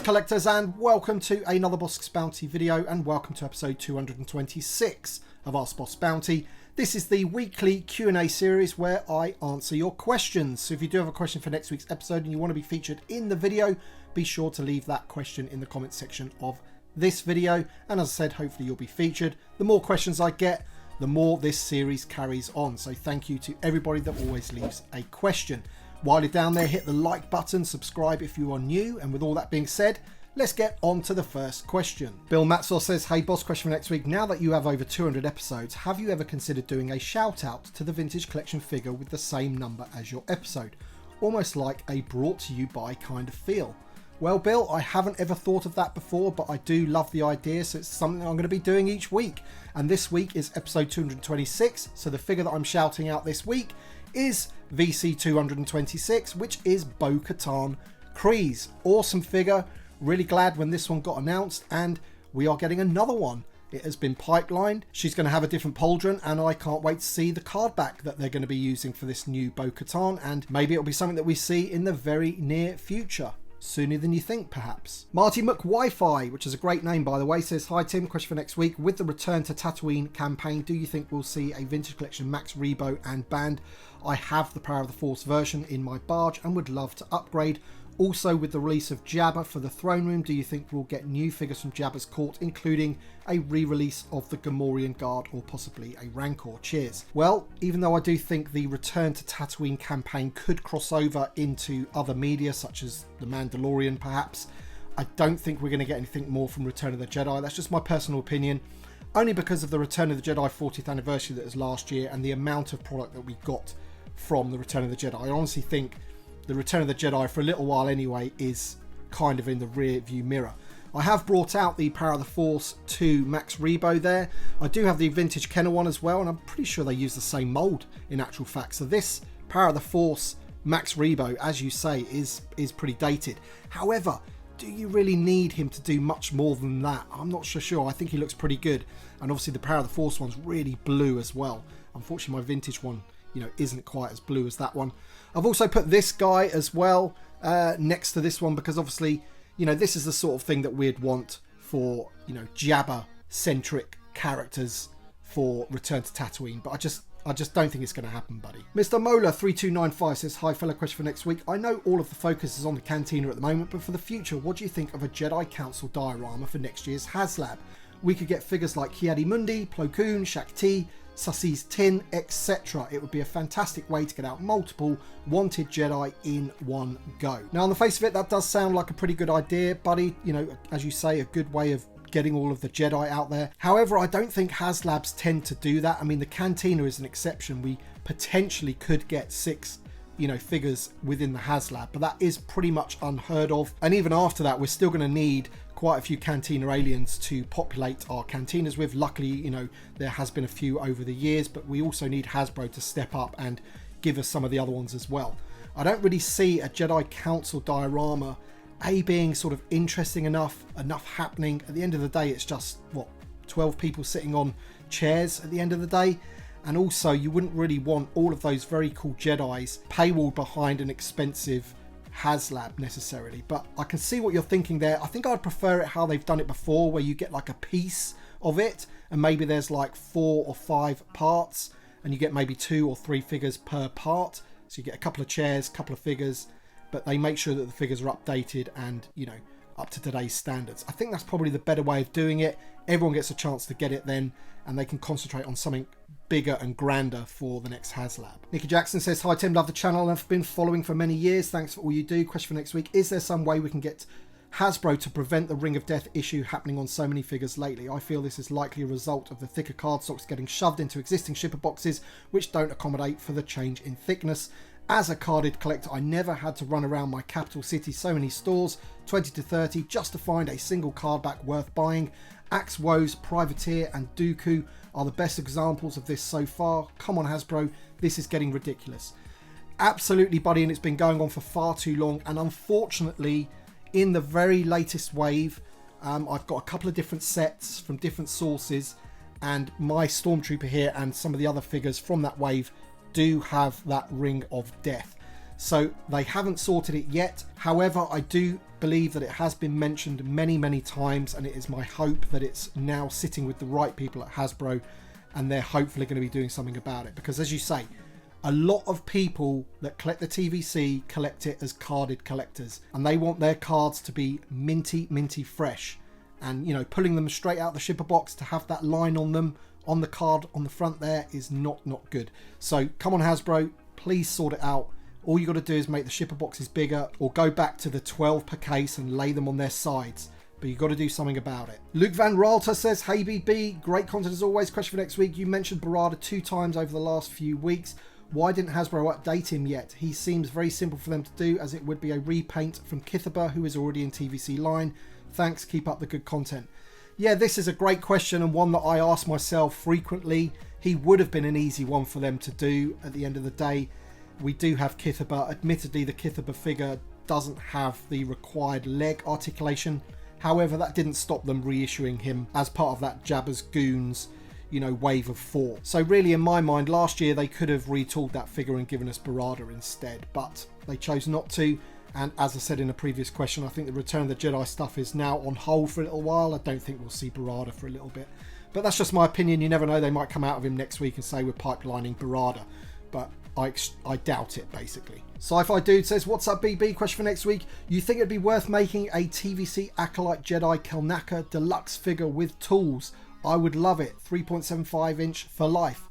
collectors, and welcome to another Bossk Bounty video, and welcome to episode 226 of Ask Bossk Bounty. This is the weekly Q&A series where I answer your questions. So if you do have a question for next week's episode and you want to be featured in the video, be sure to leave that question in the comments section of this video. And as I said, hopefully you'll be featured. The more questions I get, the more this series carries on. So thank you to everybody that always leaves a question. While you're down there, hit the like button, subscribe if you are new, and with all that being said, let's get on to the first question. Bill Matzaw says, hey Boss, question for next week. Now that you have over 200 episodes, have you ever considered doing a shout out to the vintage collection figure with the same number as your episode? Almost like a brought to you by kind of feel. Well, Bill, I haven't ever thought of that before, but I do love the idea, so it's something I'm going to be doing each week. And this week is episode 226, so the figure that I'm shouting out this week is VC 226, which is Bo-Katan Kryze. Awesome figure. Really glad when this one got announced, and we are getting another one. It has been pipelined. She's going to have a different pauldron, and I can't wait to see the card back that they're going to be using for this new Bo-Katan, and maybe it'll be something that we see in the very near future. Sooner than you think, perhaps. Marty McWi-Fi, which is a great name by the way, says, hi Tim, question for next week. With the Return to Tatooine campaign, do you think we'll see a Vintage Collection Max Rebo and Band? I have the Power of the Force version in my barge and would love to upgrade. Also, with the release of Jabba for the Throne Room, do you think we'll get new figures from Jabba's court, including a re-release of the Gamorrean Guard or possibly a Rancor? Cheers. Well, even though I do think the Return to Tatooine campaign could cross over into other media, such as The Mandalorian perhaps, I don't think we're going to get anything more from Return of the Jedi. That's just my personal opinion, only because of the Return of the Jedi 40th anniversary that was last year and the amount of product that we got from the Return of the Jedi. I honestly think the Return of the Jedi, for a little while anyway, is kind of in the rear view mirror. I have brought out the Power of the Force 2 Max Rebo there. I do have the vintage Kenner one as well, and I'm pretty sure they use the same mould in actual fact. So this Power of the Force Max Rebo, as you say, is pretty dated. However, do you really need him to do much more than that? I'm not so sure. I think he looks pretty good. And obviously the Power of the Force one's really blue as well. Unfortunately, my vintage one, isn't quite as blue as that one. I've also put this guy as well next to this one because obviously, this is the sort of thing that we'd want for, Jabba-centric characters for Return to Tatooine. But I just don't think it's going to happen, buddy. Mr. Mola3295 says, hi fella, question for next week. I know all of the focus is on the Cantina at the moment, but for the future, what do you think of a Jedi Council diorama for next year's HasLab? We could get figures like Ki-Adi-Mundi, Plo Koon, Shaak Ti, Sussie's Tin, etc. It would be a fantastic way to get out multiple wanted Jedi in one go. Now, on the face of it, that does sound like a pretty good idea, buddy. As you say, a good way of getting all of the Jedi out there. However, I don't think HasLabs tend to do that. I mean, the Cantina is an exception. We potentially could get 6 figures within the HasLab, but that is pretty much unheard of. And even after that, we're still going to need quite a few Cantina aliens to populate our cantinas with. Luckily, there has been a few over the years, but we also need Hasbro to step up and give us some of the other ones as well. I don't really see a Jedi Council diorama being sort of interesting enough happening. At the end of the day, it's just 12 people sitting on chairs at the end of the day. And also, you wouldn't really want all of those very cool Jedis paywalled behind an expensive HasLab necessarily. But I can see what you're thinking there. I think I'd prefer it how they've done it before, where you get like a piece of it and maybe there's like 4 or 5 parts and you get maybe 2 or 3 figures per part. So you get a couple of chairs, a couple of figures, but they make sure that the figures are updated and, up to today's standards. I think that's probably the better way of doing it. Everyone gets a chance to get it then, and they can concentrate on something bigger and grander for the next HasLab. Nikki Jackson says, hi Tim, love the channel. I've been following for many years. Thanks for all you do. Question for next week. Is there some way we can get Hasbro to prevent the Ring of Death issue happening on so many figures lately? I feel this is likely a result of the thicker cardstocks getting shoved into existing shipper boxes, which don't accommodate for the change in thickness. As a carded collector, I never had to run around my capital city so many stores, 20 to 30, just to find a single card back worth buying. Axe Woes, Privateer and Dooku are the best examples of this so far. Come on Hasbro, this is getting ridiculous. Absolutely, buddy, and it's been going on for far too long. And unfortunately, in the very latest wave, I've got a couple of different sets from different sources, and my Stormtrooper here and some of the other figures from that wave do have that Ring of Death. So they haven't sorted it yet. However, I do believe that it has been mentioned many times, and it is my hope that it's now sitting with the right people at Hasbro, and they're hopefully going to be doing something about it. Because as you say, a lot of people that collect the TVC collect it as carded collectors, and they want their cards to be minty fresh. And, you know, pulling them straight out the shipper box to have that line on them, on the card on the front there, is not good. So come on, Hasbro, please sort it out. All you got to do is make the shipper boxes bigger, or go back to the 12 per case and lay them on their sides. But you've got to do something about it. Luke Van Ralter says, hey BB, great content as always. Question for next week. You mentioned Barada 2 times over the last few weeks. Why didn't Hasbro update him yet? He seems very simple for them to do, as it would be a repaint from Kithaba, who is already in TVC line. Thanks, keep up the good content. Yeah, this is a great question, and one that I ask myself frequently. He would have been an easy one for them to do at the end of the day. We do have Kithaba. Admittedly, the Kithaba figure doesn't have the required leg articulation. However, that didn't stop them reissuing him as part of that Jabba's Goons, you know, wave of 4. So really, in my mind, last year they could have retooled that figure and given us Barada instead, but they chose not to. And as I said in a previous question, I think the Return of the Jedi stuff is now on hold for a little while. I don't think we'll see Barada for a little bit. But that's just my opinion. You never know. They might come out of him next week and say we're pipelining Barada. But I doubt it, basically. Sci-Fi Dude says, what's up, BB? Question for next week. You think it'd be worth making a TVC Acolyte Jedi Kelnaka deluxe figure with tools? I would love it. 3.75 inch for life.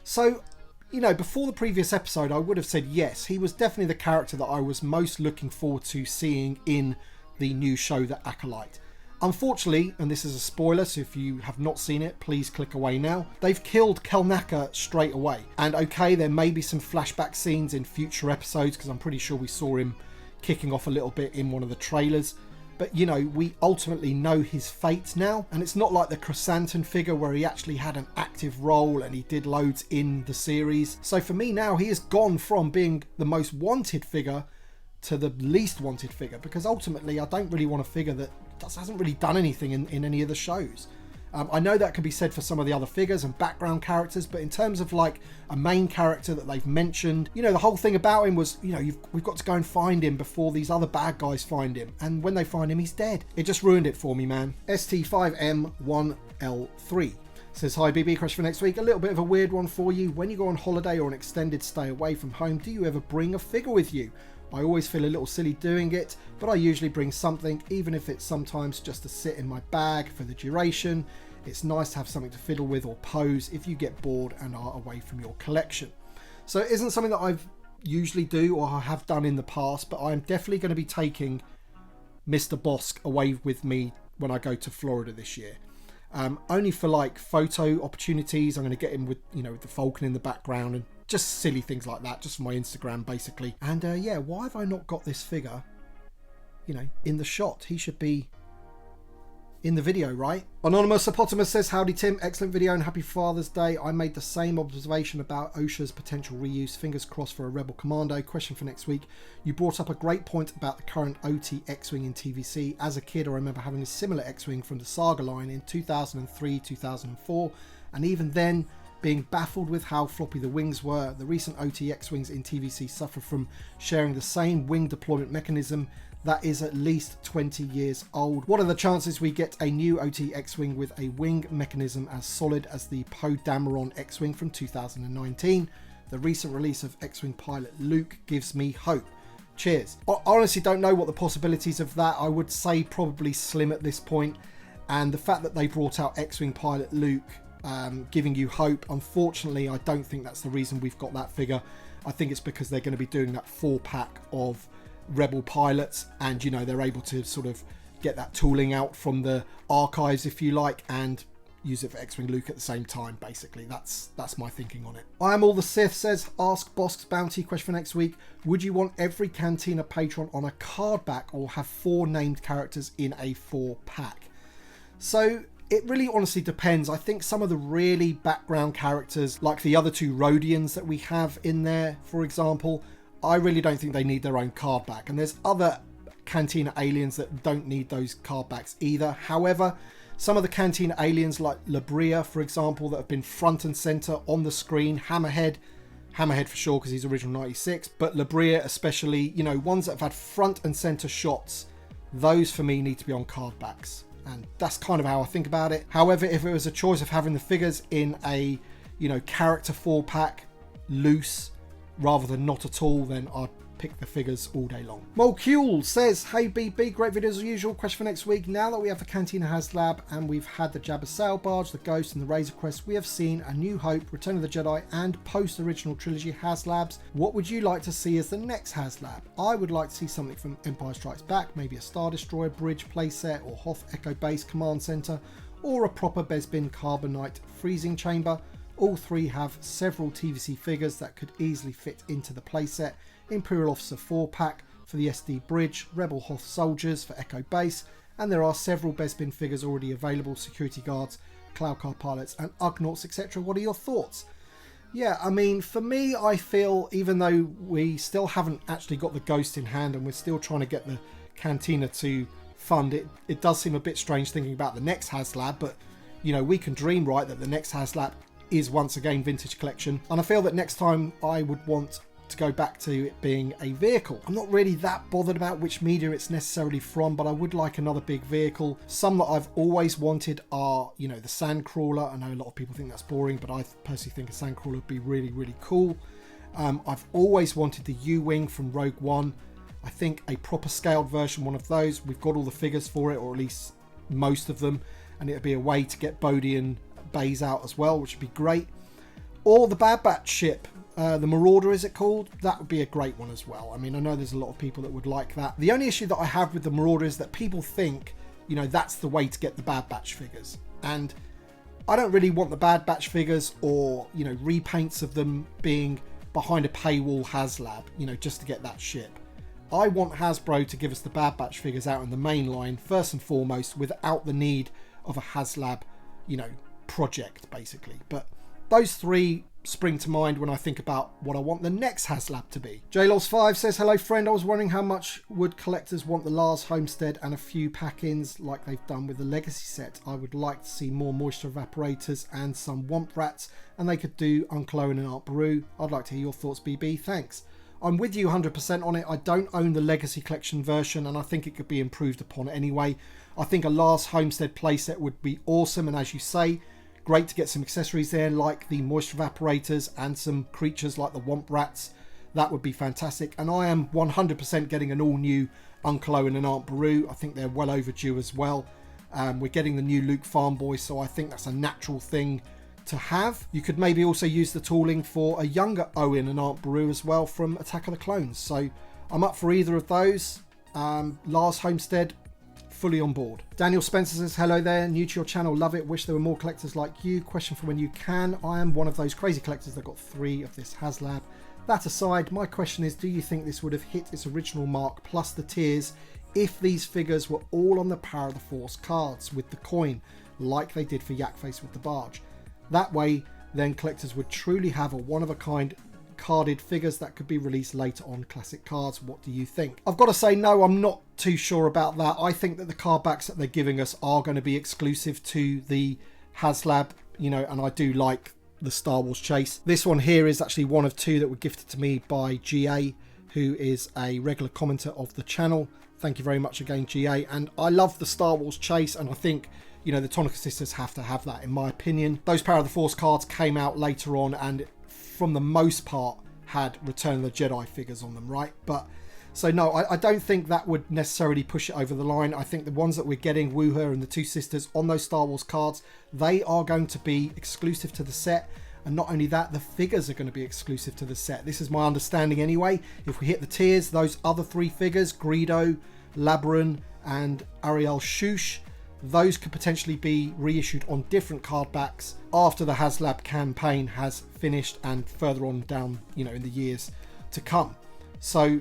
So, you know, before the previous episode, I would have said yes. He was definitely the character that I was most looking forward to seeing in the new show, The Acolyte. Unfortunately, and this is a spoiler, so if you have not seen it, please click away now. They've killed Kelnaka straight away. And okay, there may be some flashback scenes in future episodes, because I'm pretty sure we saw him kicking off a little bit in one of the trailers. But, you know, we ultimately know his fate now. And it's not like the Chrysanthemum figure where he actually had an active role and he did loads in the series. So for me now, he has gone from being the most wanted figure to the least wanted figure, because ultimately I don't really want a figure that hasn't really done anything in any of the shows. I know that can be said for some of the other figures and background characters, but in terms of like a main character that they've mentioned, you know, the whole thing about him was, you know, we've got to go and find him before these other bad guys find him. And when they find him, he's dead. It just ruined it for me, man. ST5M1L3 says, hi BB, question for next week. A little bit of a weird one for you. When you go on holiday or an extended stay away from home, do you ever bring a figure with you? I always feel a little silly doing it, but I usually bring something, even if it's sometimes just to sit in my bag for the duration. It's nice to have something to fiddle with or pose if you get bored and are away from your collection. So it isn't something that I've usually do or have done in the past, but I'm definitely going to be taking Mr. Bossk away with me when I go to Florida this year. Only for like photo opportunities. I'm going to get him with, you know, with the Falcon in the background and just silly things like that, just for my Instagram basically. And yeah, why have I not got this figure, you know, in the shot? He should be in the video, right? Anonymous Hippopotamus says, howdy Tim, excellent video and happy Father's Day. I made the same observation about OSHA's potential reuse. Fingers crossed for a Rebel Commando. Question for next week. You brought up a great point about the current OT X-Wing in TVC. As a kid, I remember having a similar X-Wing from the Saga line in 2003, 2004, and even then being baffled with how floppy the wings were. The recent OT X-Wings in TVC suffer from sharing the same wing deployment mechanism that is at least 20 years old. What are the chances we get a new OT X-Wing with a wing mechanism as solid as the Poe Dameron X-Wing from 2019? The recent release of X-Wing pilot Luke gives me hope. Cheers. I honestly don't know what the possibilities of that. I would say probably slim at this point. And the fact that they brought out X-Wing pilot Luke giving you hope, unfortunately, I don't think that's the reason we've got that figure. I think it's because they're going to be doing that 4-pack of Rebel pilots, and you know, they're able to sort of get that tooling out from the archives, if you like, and use it for X-Wing Luke at the same time. Basically, that's my thinking on it. I am all the Sith says, ask Bossk's bounty. Question for next week. Would you want every Cantina patron on a card back, or have 4 named characters in a 4-pack? So it really honestly depends. I think some of the really background characters, like the other 2 Rhodians that we have in there, for example, I really don't think they need their own card back. And there's other Cantina aliens that don't need those card backs either. However, some of the Cantina aliens like Labria, for example, that have been front and center on the screen, Hammerhead, Hammerhead for sure, because he's original 96, but Labria especially, you know, ones that have had front and center shots, those for me need to be on card backs. And that's kind of how I think about it. However, if it was a choice of having the figures in a, you know, character 4-pack loose rather than not at all, then I'd pick the figures all day long. Molcule says, hey BB, great videos as usual. Question for next week. Now that we have the Cantina HasLab and we've had the Jabba Sail Barge, the Ghost and the Razor Crest, we have seen A New Hope, Return of the Jedi and post-original trilogy HasLabs. What would you like to see as the next HasLab? I would like to see something from Empire Strikes Back, maybe a Star Destroyer bridge playset or Hoth Echo Base command center, or a proper Bespin Carbonite freezing chamber. All three have several TVC figures that could easily fit into the playset. Imperial Officer 4-pack for the SD Bridge, Rebel Hoth Soldiers for Echo Base, and there are several Bespin figures already available, security guards, cloud car pilots and Ugnaughts, etc. What are your thoughts? Yeah, I mean, for me, I feel even though we still haven't actually got the Ghost in hand and we're still trying to get the Cantina to fund it, it does seem a bit strange thinking about the next HasLab, but you know, we can dream, right, that the next HasLab is once again vintage collection, and I feel that next time I would want to go back to it being a vehicle. I'm not really that bothered about which media it's necessarily from, but I would like another big vehicle. Some that I've always wanted are, you know, the Sandcrawler. I know a lot of people think that's boring, but I personally think a Sandcrawler would be really, really cool. I've always wanted the U-Wing from Rogue One. I think a proper scaled version, one of those. We've got all the figures for it, or at least most of them, and it'd be a way to get Bodhi and Baze out as well, which would be great. Or the Bad Batch ship. The Marauder, is it called? That would be a great one as well. I mean, I know there's a lot of people that would like that. The only issue that I have with the Marauder is that people think, you know, that's the way to get the Bad Batch figures. And I don't really want the Bad Batch figures or, you know, repaints of them being behind a paywall HasLab, you know, just to get that ship. I want Hasbro to give us the Bad Batch figures out in the main line, first and foremost, without the need of a HasLab, you know, project, basically. But those three spring to mind when I think about what I want the next HasLab to be. JLoss5 says, hello friend, I was wondering how much would collectors want the Lars Homestead and a few pack-ins like they've done with the Legacy set. I would like to see more moisture evaporators and some Womp Rats, and they could do Uncle Owen and Aunt Beru. I'd like to hear your thoughts, BB. Thanks. I'm with you 100% on it. I don't own the Legacy Collection version, and I think it could be improved upon anyway. I think a Lars Homestead playset would be awesome, and as you say, great to get some accessories there like the moisture evaporators and some creatures like the Womp Rats. That would be fantastic. And I am 100% getting an all-new Uncle Owen and Aunt Beru. I think they're well overdue as well. We're getting the new Luke Farm Boy, so I think that's a natural thing to have. You could maybe also use the tooling for a younger Owen and Aunt Beru as well from Attack of the Clones. So I'm up for either of those. Lars Homestead, fully on board. Daniel Spencer says, hello there, new to your channel, love it, wish there were more collectors like you. Question for when you can. I am one of those crazy collectors that got 3 of this HasLab. That aside, my question is, do you think this would have hit its original mark plus the tiers if these figures were all on the Power of the Force cards with the coin like they did for Yakface with the barge? That way then collectors would truly have a one-of-a-kind carded figures that could be released later on classic cards. What do you think? I've got to say, no, I'm not too sure about that. I think that the card backs that they're giving us are going to be exclusive to the HasLab, you know, and I do like the Star Wars Chase. This one here is actually one of 2 that were gifted to me by GA, who is a regular commenter of the channel. Thank you very much again, GA. And I love the Star Wars Chase, and I think, you know, the Tonica Sisters have to have that, in my opinion. Those Power of the Force cards came out later on and from the most part had Return of the Jedi figures on them, right? But so no, I don't think that would necessarily push it over the line. I think the ones that we're getting, Wooher and the 2 sisters on those Star Wars cards, they are going to be exclusive to the set. And not only that, the figures are going to be exclusive to the set. This is my understanding anyway. If we hit the tiers, those other 3 figures, Greedo, Labaran and Ariel Shush, those could potentially be reissued on different card backs after the HasLab campaign has finished and further on down, you know, in the years to come. So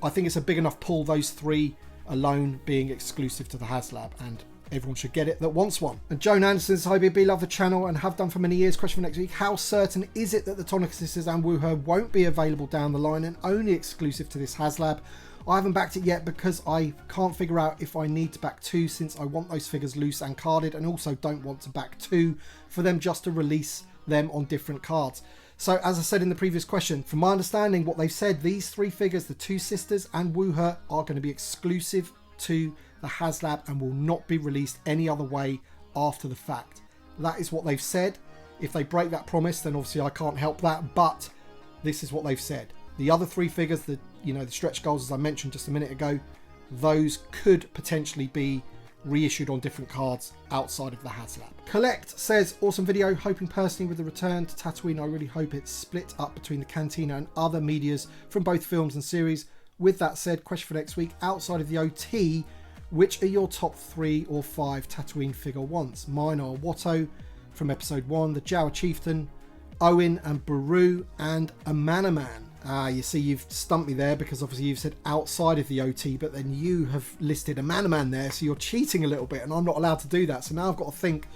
I think it's a big enough pull, those 3 alone being exclusive to the HasLab, and everyone should get it that wants one. And Joan Anderson says, hi BB, love the channel and have done for many years. Question for next week, how certain is it that the Tonica Sisters and Wooher won't be available down the line and only exclusive to this HasLab? I haven't backed it yet because I can't figure out if I need to back 2, since I want those figures loose and carded, and also don't want to back 2 for them just to release them on different cards. So as I said in the previous question, from my understanding, what they've said, these 3 figures, the 2 sisters and Wooher, are going to be exclusive to the HasLab and will not be released any other way after the fact. That is what they've said. If they break that promise, then obviously I can't help that, but this is what they've said. The other 3 figures, the stretch goals, as I mentioned just a minute ago, those could potentially be reissued on different cards outside of the HasLab. Collect says, awesome video, hoping personally with the return to Tatooine, I really hope it's split up between the Cantina and other medias from both films and series. With that said, question for next week, outside of the OT, which are your top 3 or 5 Tatooine figure wants? Mine are Watto from episode 1, the Jawa Chieftain, Owen and Baru, and a Manaman. You see, you've stumped me there because obviously you've said outside of the OT, but then you have listed a Manaman there, so you're cheating a little bit, and I'm not allowed to do that. So now I've got to think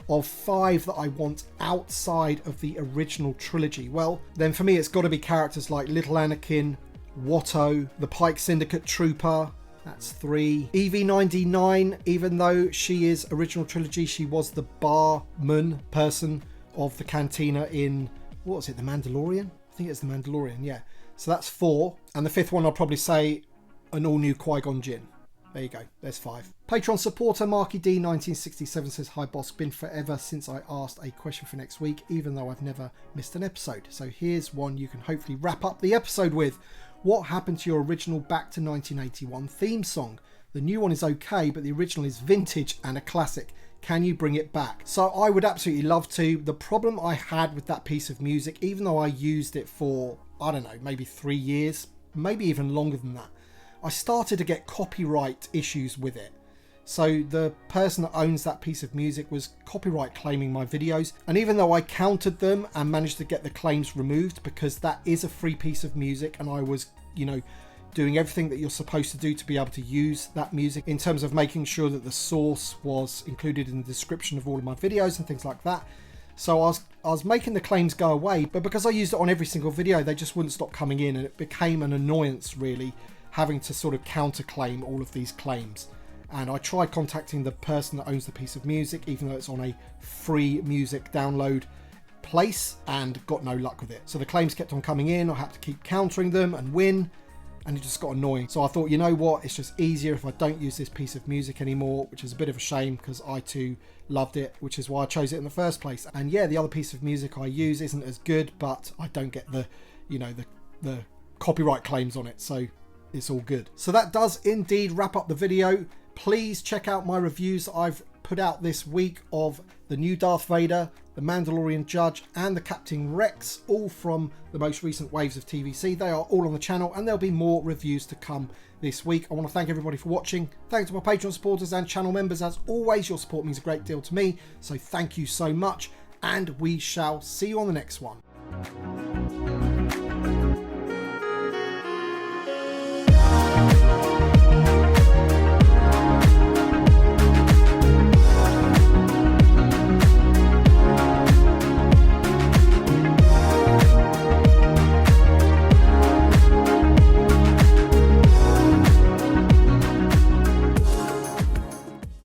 of 5 that I want outside of the original trilogy. Well, then for me, it's got to be characters like Little Anakin, Watto, the Pike Syndicate Trooper. That's 3. EV-99, even though she is original trilogy, she was the barman person of the Cantina in, what was it, The Mandalorian? I think it's The Mandalorian, yeah. So that's 4. And the 5th one, I'll probably say an all-new Qui-Gon Jinn. There you go, there's 5. Patreon supporter Marky D 1967 says, hi Bossk, been forever since I asked a question for next week, even though I've never missed an episode. So here's one you can hopefully wrap up the episode with. What happened to your original Back to 1981 theme song? The new one is okay, but the original is vintage and a classic. Can you bring it back? So I would absolutely love to. The problem I had with that piece of music, even though I used it for, I don't know, maybe 3 years, maybe even longer than that, I started to get copyright issues with it. So the person that owns that piece of music was copyright claiming my videos. And even though I countered them and managed to get the claims removed, because that is a free piece of music and I was, doing everything that you're supposed to do to be able to use that music in terms of making sure that the source was included in the description of all of my videos and things like that. So I was making the claims go away, but because I used it on every single video, they just wouldn't stop coming in, and it became an annoyance really, having to sort of counterclaim all of these claims. And I tried contacting the person that owns the piece of music, even though it's on a free music download place, and got no luck with it. So the claims kept on coming in, I had to keep countering them and win, and it just got annoying. So I thought, you know what, it's just easier if I don't use this piece of music anymore, which is a bit of a shame because I too loved it, which is why I chose it in the first place. And yeah, the other piece of music I use isn't as good, but I don't get the copyright claims on it, so it's all good. So that does indeed wrap up the video. Please check out my reviews that I've put out this week of the new Darth Vader, the Mandalorian Judge, and the Captain Rex, all from the most recent waves of TVC. They are all on the channel, and there'll be more reviews to come this week. I want to thank everybody for watching. Thanks to my Patreon supporters and channel members. As always, your support means a great deal to me, so thank you so much, and we shall see you on the next one.